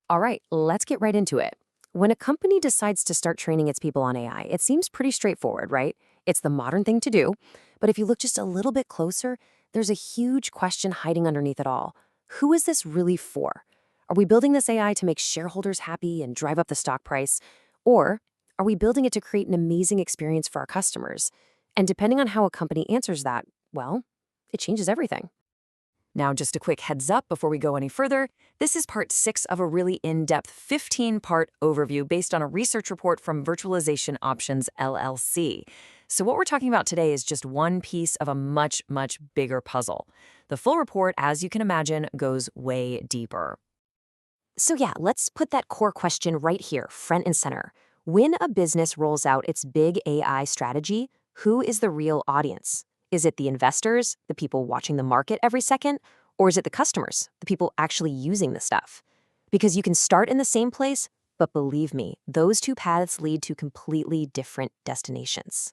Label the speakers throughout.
Speaker 1: All right, let's get right into it. When a company decides to start training its people on AI, it seems pretty straightforward, right? It's the modern thing to do. But if you look just a little bit closer, there's a huge question hiding underneath it all. Who is this really for? Are we building this AI to make shareholders happy and drive up the stock price? Or are we building it to create an amazing experience for our customers? And depending on how a company answers that, well, it changes everything. Now, just a quick heads up before we go any further, this is part 6 of a really in-depth 15-part overview based on a research report from Virtualization Options LLC. So what we're talking about today is just one piece of a much, much bigger puzzle. The full report, as you can imagine, goes way deeper. So yeah, let's put that core question right here, front and center. When a business rolls out its big AI strategy, who is the real audience? Is it the investors, the people watching the market every second, or is it the customers, the people actually using the stuff? Because you can start in the same place, but believe me, those two paths lead to completely different destinations.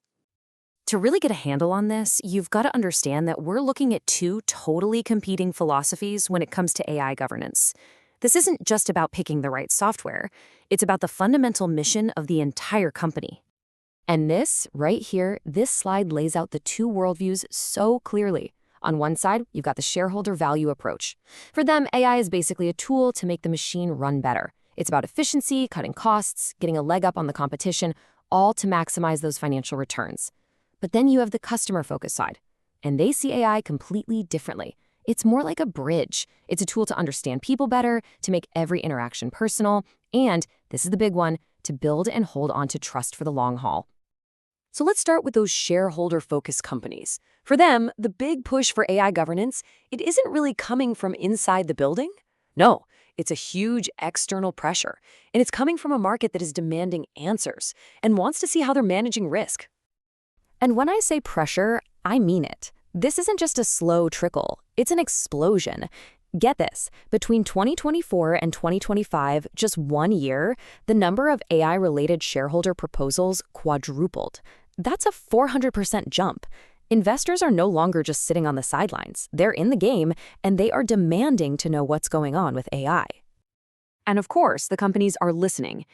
Speaker 1: To really get a handle on this, you've got to understand that we're looking at two totally competing philosophies when it comes to AI governance. This isn't just about picking the right software. It's about the fundamental mission of the entire company. And this, right here, this slide lays out the two worldviews so clearly. On one side, you've got the shareholder value approach. For them, AI is basically a tool to make the machine run better. It's about efficiency, cutting costs, getting a leg up on the competition, all to maximize those financial returns. But then you have the customer-focused side, and they see AI completely differently. It's more like a bridge. It's a tool to understand people better, to make every interaction personal, and, this is the big one, to build and hold on to trust for the long haul. So let's start with those shareholder-focused companies. For them, the big push for AI governance, it isn't really coming from inside the building. No, it's a huge external pressure, and it's coming from a market that is demanding answers and wants to see how they're managing risk. And when I say pressure, I mean it. This isn't just a slow trickle, it's an explosion. Get this, between 2024 and 2025, just 1 year, the number of AI-related shareholder proposals quadrupled. That's a 400% jump. Investors are no longer just sitting on the sidelines. They're in the game, and they are demanding to know what's going on with AI. And of course, the companies are listening.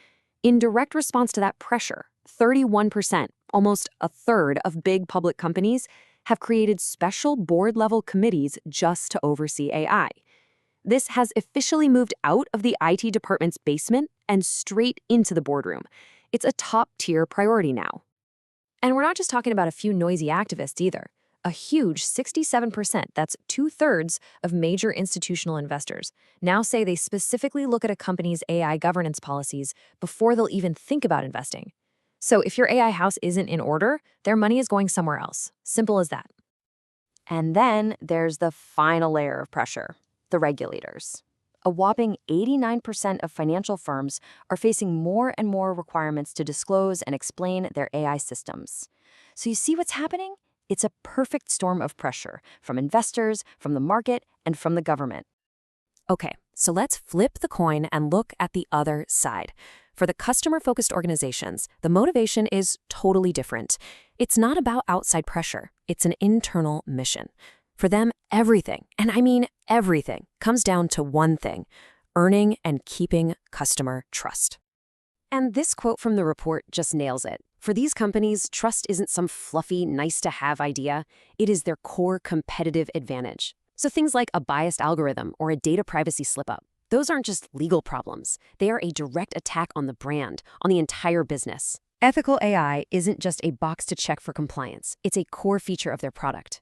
Speaker 1: In direct response to that pressure, 31%, almost a third of big public companies, have created special board-level committees just to oversee AI. This has officially moved out of the IT department's basement and straight into the boardroom. It's a top-tier priority now. And we're not just talking about a few noisy activists either. A huge 67%, that's 2/3 of major institutional investors, now say they specifically look at a company's AI governance policies before they'll even think about investing. So if your AI house isn't in order, their money is going somewhere else. Simple as that. And then there's the final layer of pressure, the regulators. A whopping 89% of financial firms are facing more and more requirements to disclose and explain their AI systems. So you see what's happening? It's a perfect storm of pressure from investors, from the market, and from the government. Okay, so let's flip the coin and look at the other side. For the customer-focused organizations, the motivation is totally different. It's not about outside pressure. It's an internal mission. For them, everything, and I mean everything, comes down to one thing: earning and keeping customer trust. And this quote from the report just nails it. For these companies, trust isn't some fluffy, nice-to-have idea. It is their core competitive advantage. So things like a biased algorithm or a data privacy slip-up, those aren't just legal problems. They are a direct attack on the brand, on the entire business. Ethical AI isn't just a box to check for compliance. It's a core feature of their product.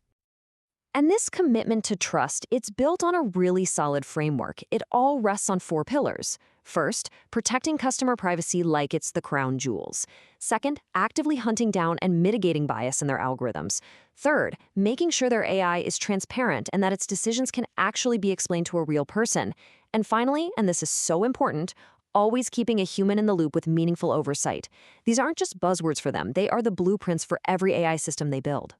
Speaker 1: And this commitment to trust, it's built on a really solid framework. It all rests on 4 pillars. First, protecting customer privacy like it's the crown jewels. Second, actively hunting down and mitigating bias in their algorithms. Third, making sure their AI is transparent and that its decisions can actually be explained to a real person. And finally, and this is so important, always keeping a human in the loop with meaningful oversight. These aren't just buzzwords for them. They are the blueprints for every AI system they build.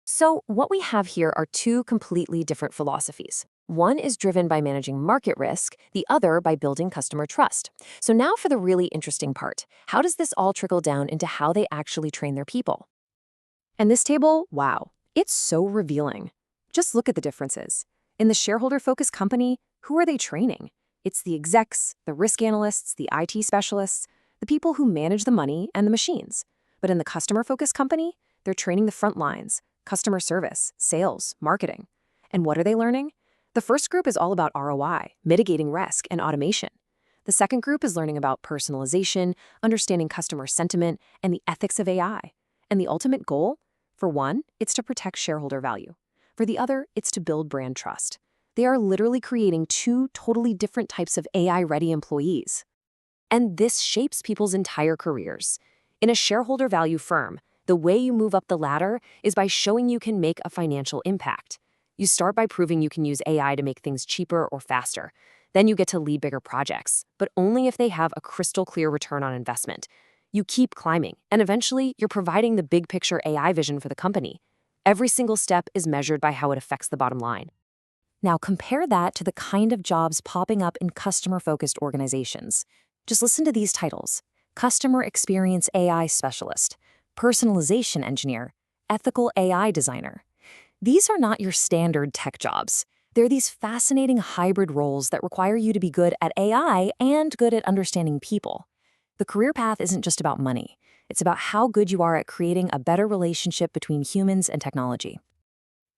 Speaker 1: So what we have here are two completely different philosophies. One is driven by managing market risk, the other by building customer trust. So now for the really interesting part. How does this all trickle down into how they actually train their people? And this table, wow, it's so revealing. Just look at the differences. In the shareholder-focused company, who are they training? It's the execs, the risk analysts, the IT specialists, the people who manage the money and the machines. But in the customer-focused company, they're training the front lines, customer service, sales, marketing. And what are they learning? The first group is all about ROI, mitigating risk, and automation. The second group is learning about personalization, understanding customer sentiment, and the ethics of AI. And the ultimate goal? For one, it's to protect shareholder value. For the other, it's to build brand trust. They are literally creating two totally different types of AI-ready employees. And this shapes people's entire careers. In a shareholder value firm, the way you move up the ladder is by showing you can make a financial impact. You start by proving you can use AI to make things cheaper or faster. Then you get to lead bigger projects, but only if they have a crystal clear return on investment. You keep climbing, and eventually you're providing the big picture AI vision for the company. Every single step is measured by how it affects the bottom line. Now compare that to the kind of jobs popping up in customer-focused organizations. Just listen to these titles: Customer Experience AI Specialist, Personalization Engineer, Ethical AI Designer. These are not your standard tech jobs. They're these fascinating hybrid roles that require you to be good at AI and good at understanding people. The career path isn't just about money. It's about how good you are at creating a better relationship between humans and technology.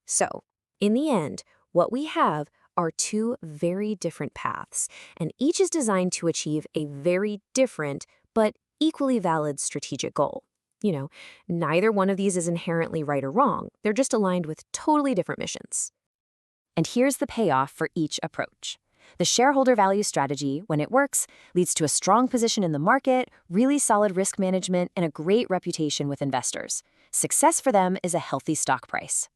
Speaker 1: So, in the end, what we have are two very different paths, and each is designed to achieve a very different but equally valid strategic goal. Neither one of these is inherently right or wrong. They're just aligned with totally different missions. And here's the payoff for each approach. The shareholder value strategy, when it works, leads to a strong position in the market, really solid risk management, and a great reputation with investors. Success for them is a healthy stock price.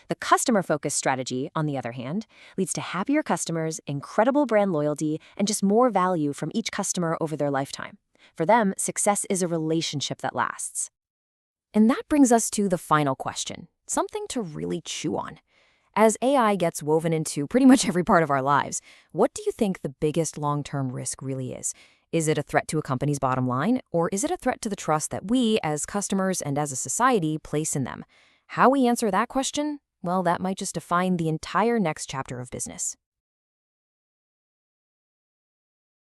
Speaker 1: The customer-focused strategy, on the other hand, leads to happier customers, incredible brand loyalty, and just more value from each customer over their lifetime. For them, success is a relationship that lasts. And that brings us to the final question, something to really chew on. As AI gets woven into pretty much every part of our lives, what do you think the biggest long-term risk really is? Is it a threat to a company's bottom line, or is it a threat to the trust that we, as customers and as a society, place in them? How we answer that question? Well, that might just define the entire next chapter of business.